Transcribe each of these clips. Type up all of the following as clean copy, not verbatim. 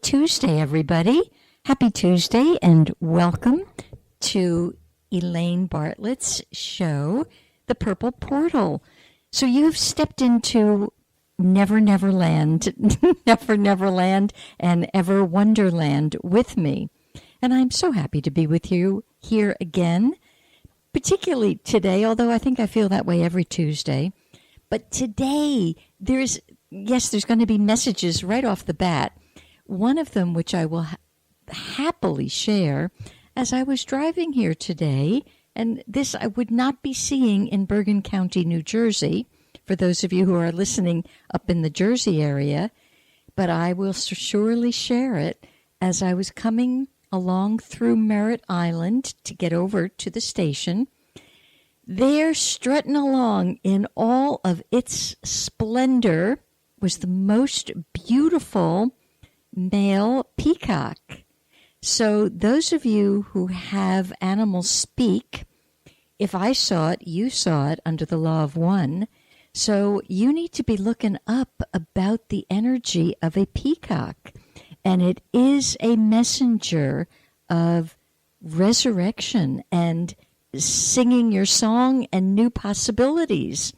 Tuesday, everybody. Happy Tuesday and welcome to Elaine Bartlett's show, The Purple Portal. So you've stepped into Never Never Land, Never Never Land, and Ever Wonderland with me. And I'm so happy to be with you here again, particularly today, although I think I feel that way every Tuesday. But today, there's going to be messages right off the bat. One of them, which I will happily share, as I was driving here today, and this I would not be seeing in Bergen County, New Jersey, for those of you who are listening up in the Jersey area, but I will surely share it as I was coming along through Merritt Island to get over to the station. There, strutting along in all of its splendor, was the most beautiful male peacock. So those of you who have animals speak, if I saw it, you saw it under the law of one. So you need to be looking up about the energy of a peacock. And it is a messenger of resurrection and singing your song and new possibilities.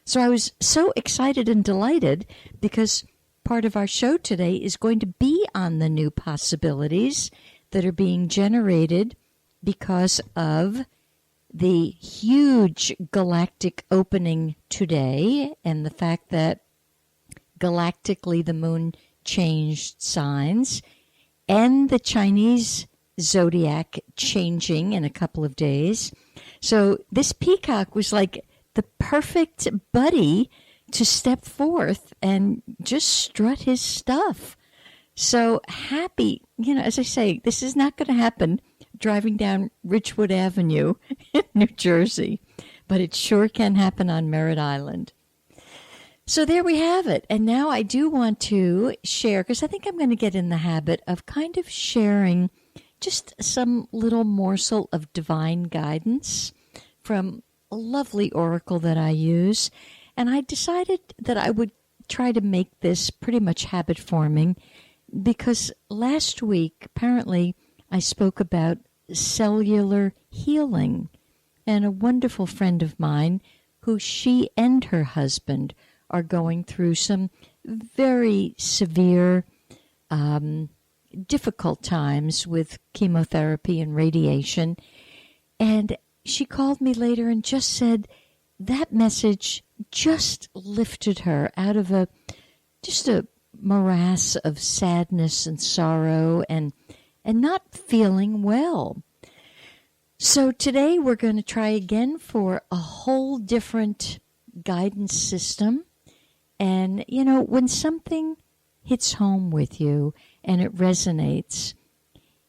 So I was so excited and delighted because part of our show today is going to be on the new possibilities that are being generated because of the huge galactic opening today and the fact that galactically the moon changed signs and the Chinese zodiac changing in a couple of days. So this peacock was like the perfect buddy to step forth and just strut his stuff. So happy, as I say, this is not going to happen driving down Ridgewood Avenue in New Jersey, but it sure can happen on Merritt Island. So there we have it. And now I do want to share, because I think I'm going to get in the habit of kind of sharing just some little morsel of divine guidance from a lovely oracle that I use. And I decided that I would try to make this pretty much habit forming because last week, apparently, I spoke about cellular healing. And a wonderful friend of mine, who she and her husband are going through some very severe, difficult times with chemotherapy and radiation. And she called me later and just said that message just lifted her out of a morass of sadness and sorrow and not feeling well. So today we're going to try again for a whole different guidance system. And, when something hits home with you and it resonates,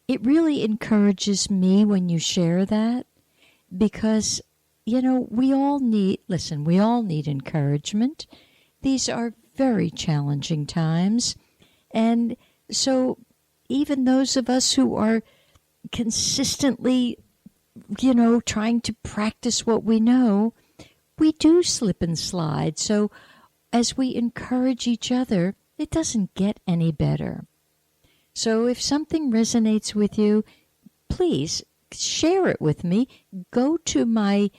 it really encourages me when you share that because we all need encouragement. These are very challenging times. And so even those of us who are consistently, trying to practice what we know, we do slip and slide. So as we encourage each other, it doesn't get any better. So if something resonates with you, please share it with me. Go to my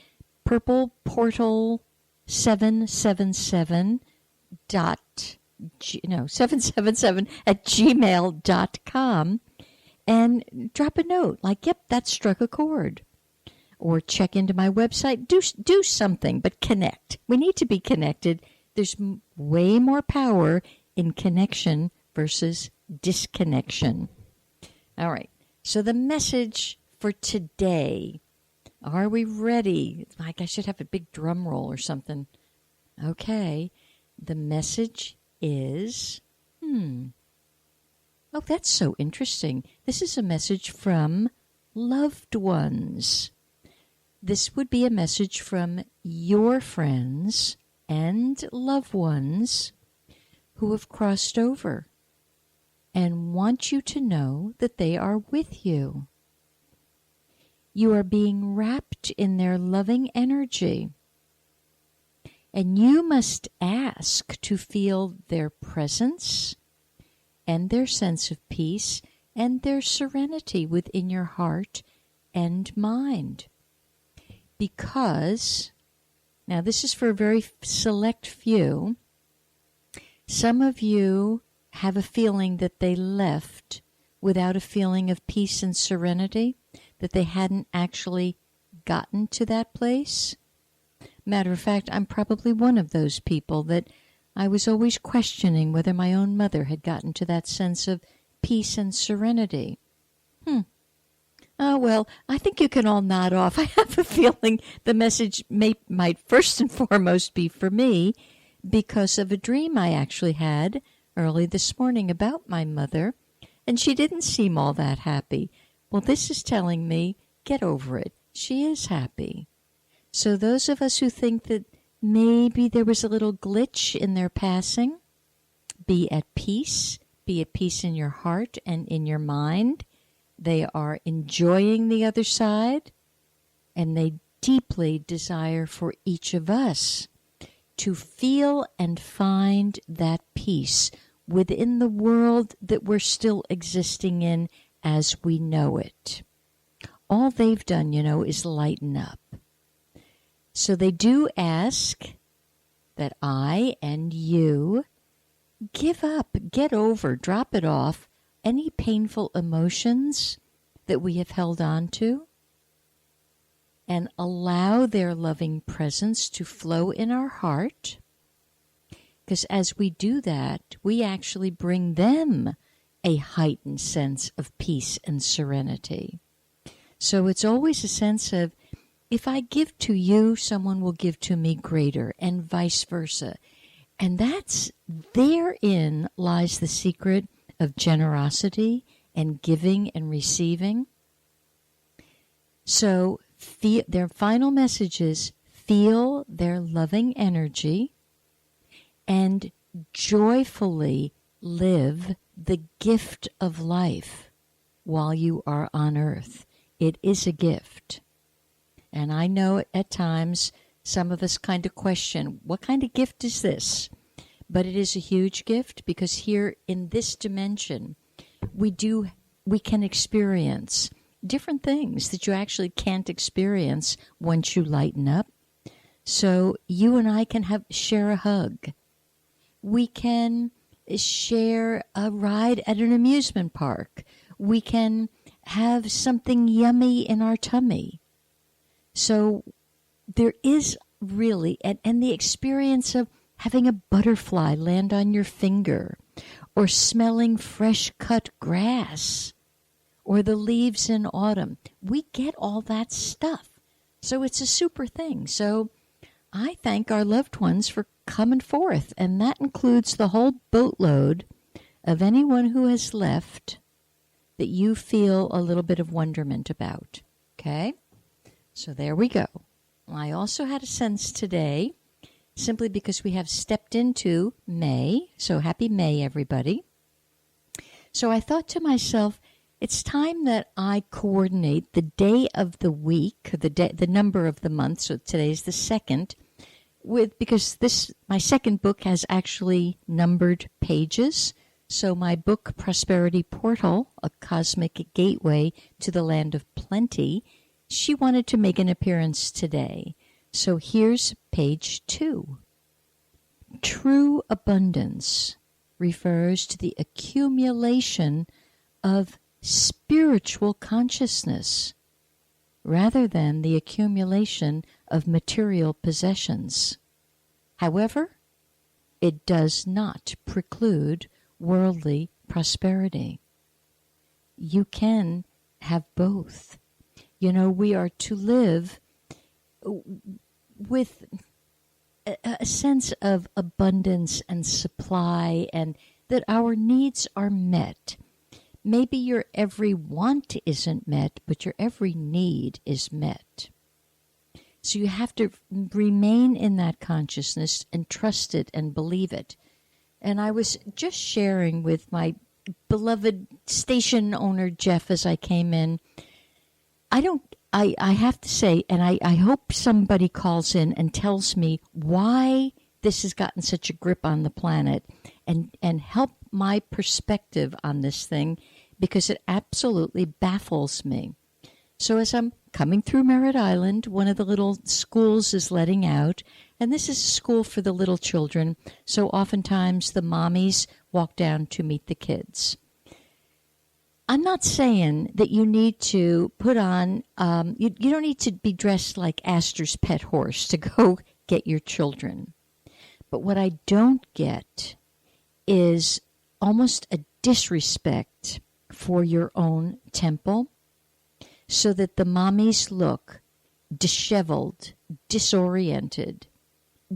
Purple Portal 777 777 at gmail.com and drop a note like, yep, that struck a chord. Or check into my website. Do something, but connect. We need to be connected. There's way more power in connection versus disconnection. All right. So the message for today. Are we ready? Like I should have a big drum roll or something. Okay. The message is, oh, that's so interesting. This is a message from loved ones. This would be a message from your friends and loved ones who have crossed over and want you to know that they are with you. You are being wrapped in their loving energy, and you must ask to feel their presence and their sense of peace and their serenity within your heart and mind. Because, now this is for a very select few, some of you have a feeling that they left without a feeling of peace and serenity, that they hadn't actually gotten to that place. Matter of fact, I'm probably one of those people that I was always questioning whether my own mother had gotten to that sense of peace and serenity. Oh, well, I think you can all nod off. I have a feeling the message might first and foremost be for me because of a dream I actually had early this morning about my mother, and she didn't seem all that happy. Well, this is telling me, get over it. She is happy. So those of us who think that maybe there was a little glitch in their passing, be at peace in your heart and in your mind. They are enjoying the other side, and they deeply desire for each of us to feel and find that peace within the world that we're still existing in as we know it. All they've done, is lighten up. So they do ask that I and you give up, get over, drop it off, any painful emotions that we have held on to, and allow their loving presence to flow in our heart. Because as we do that, we actually bring them a heightened sense of peace and serenity. So it's always a sense of, if I give to you, someone will give to me greater, and vice versa. And therein lies the secret of generosity and giving and receiving. So their final message is, feel their loving energy and joyfully live the gift of life while you are on earth. It is a gift. And I know at times some of us kind of question, what kind of gift is this? But it is a huge gift, because here in this dimension, we can experience different things that you actually can't experience once you lighten up. So you and I can share a hug. We can share a ride at an amusement park. We can have something yummy in our tummy. So there is really, and the experience of having a butterfly land on your finger, or smelling fresh cut grass, or the leaves in autumn. We get all that stuff. So it's a super thing. So I thank our loved ones for coming forth, and that includes the whole boatload of anyone who has left that you feel a little bit of wonderment about. Okay? So there we go. I also had a sense today, simply because we have stepped into May. So happy May, everybody. So I thought to myself, it's time that I coordinate the day of the week, the number of the month. So today's the 2nd, because my second book has actually numbered pages. So my book, Prosperity Portal, A Cosmic Gateway to the Land of Plenty, she wanted to make an appearance today. So here's page 2. True abundance refers to the accumulation of spiritual consciousness rather than the accumulation of material possessions. However, it does not preclude worldly prosperity. You can have both. We are to live with a sense of abundance and supply, and that our needs are met. Maybe your every want isn't met, but your every need is met. So you have to remain in that consciousness and trust it and believe it. And I was just sharing with my beloved station owner, Jeff, as I came in. I have to say, and I hope somebody calls in and tells me why this has gotten such a grip on the planet and help my perspective on this thing, because it absolutely baffles me. So as I'm coming through Merritt Island, one of the little schools is letting out, and this is a school for the little children, so oftentimes the mommies walk down to meet the kids. I'm not saying that you need to put on, you don't need to be dressed like Astor's pet horse to go get your children. But what I don't get is almost a disrespect for your own temple, so that the mommies look disheveled, disoriented,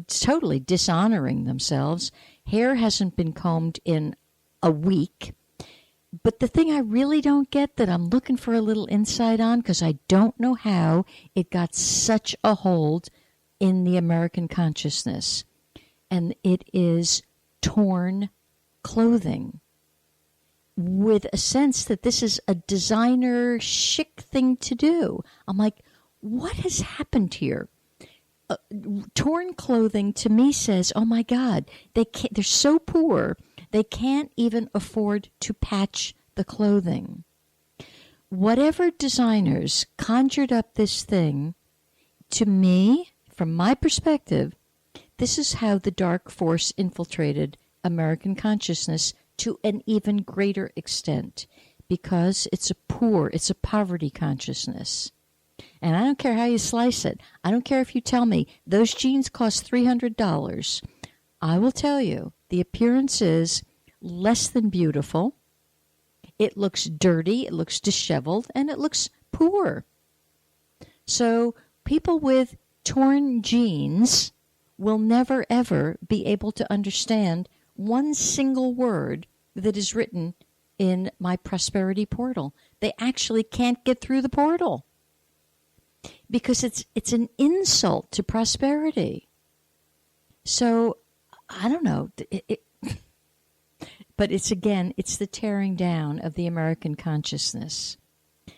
totally dishonoring themselves. Hair hasn't been combed in a week. But the thing I really don't get, that I'm looking for a little insight on, because I don't know how it got such a hold in the American consciousness, and it is torn clothing, with a sense that this is a designer chic thing to do. I'm like, what has happened here? Torn clothing to me says, oh my God, they're so poor, they can't even afford to patch the clothing. Whatever designers conjured up this thing, to me, from my perspective, this is how the dark force infiltrated American consciousness to an even greater extent, because it's a poverty consciousness. And I don't care how you slice it. I don't care if you tell me those jeans cost $300. I will tell you, the appearance is less than beautiful. It looks dirty, it looks disheveled, and it looks poor. So people with torn jeans will never, ever be able to understand one single word that is written in my prosperity portal. They actually can't get through the portal, because it's an insult to prosperity. So I don't know, but it's the tearing down of the American consciousness.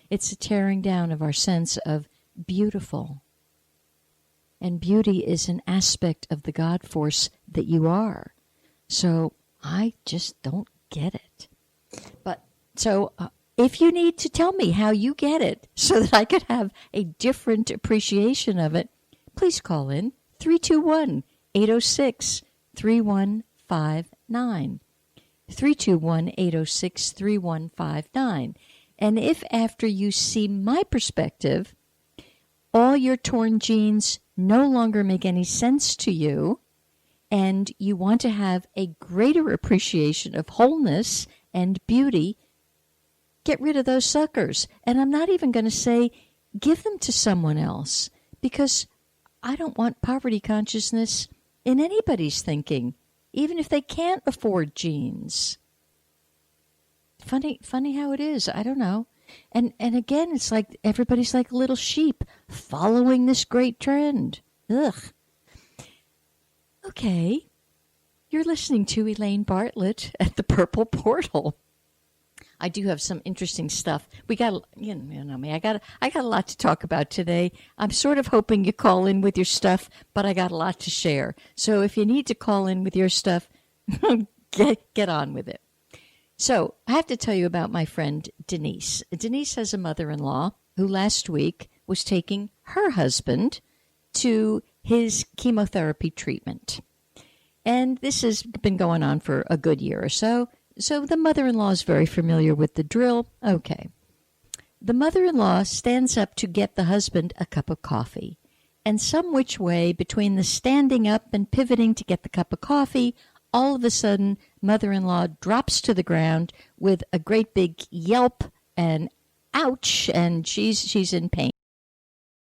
It's the tearing down of our sense of beautiful. And beauty is an aspect of the God force that you are. So I just don't get it. But so if you need to tell me how you get it so that I could have a different appreciation of it, please call in 321-806-3159. 321-806-3159. And if after you see my perspective, all your torn jeans no longer make any sense to you, and you want to have a greater appreciation of wholeness and beauty, get rid of those suckers. And I'm not even going to say give them to someone else, because I don't want poverty consciousness in anybody's thinking, even if they can't afford jeans. Funny how it is. I don't know. And again, it's like everybody's like little sheep following this great trend. Ugh. Okay. You're listening to Elaine Bartlett at the Purple Portal. I do have some interesting stuff. We got, you know me, I got a lot to talk about today. I'm sort of hoping you call in with your stuff, but I got a lot to share. So if you need to call in with your stuff, get on with it. So I have to tell you about my friend Denise. Denise has a mother-in-law who last week was taking her husband to his chemotherapy treatment. And this has been going on for a good year or so. So the mother-in-law is very familiar with the drill. Okay. The mother-in-law stands up to get the husband a cup of coffee. And some which way between the standing up and pivoting to get the cup of coffee, all of a sudden, mother-in-law drops to the ground with a great big yelp and ouch, and she's in pain.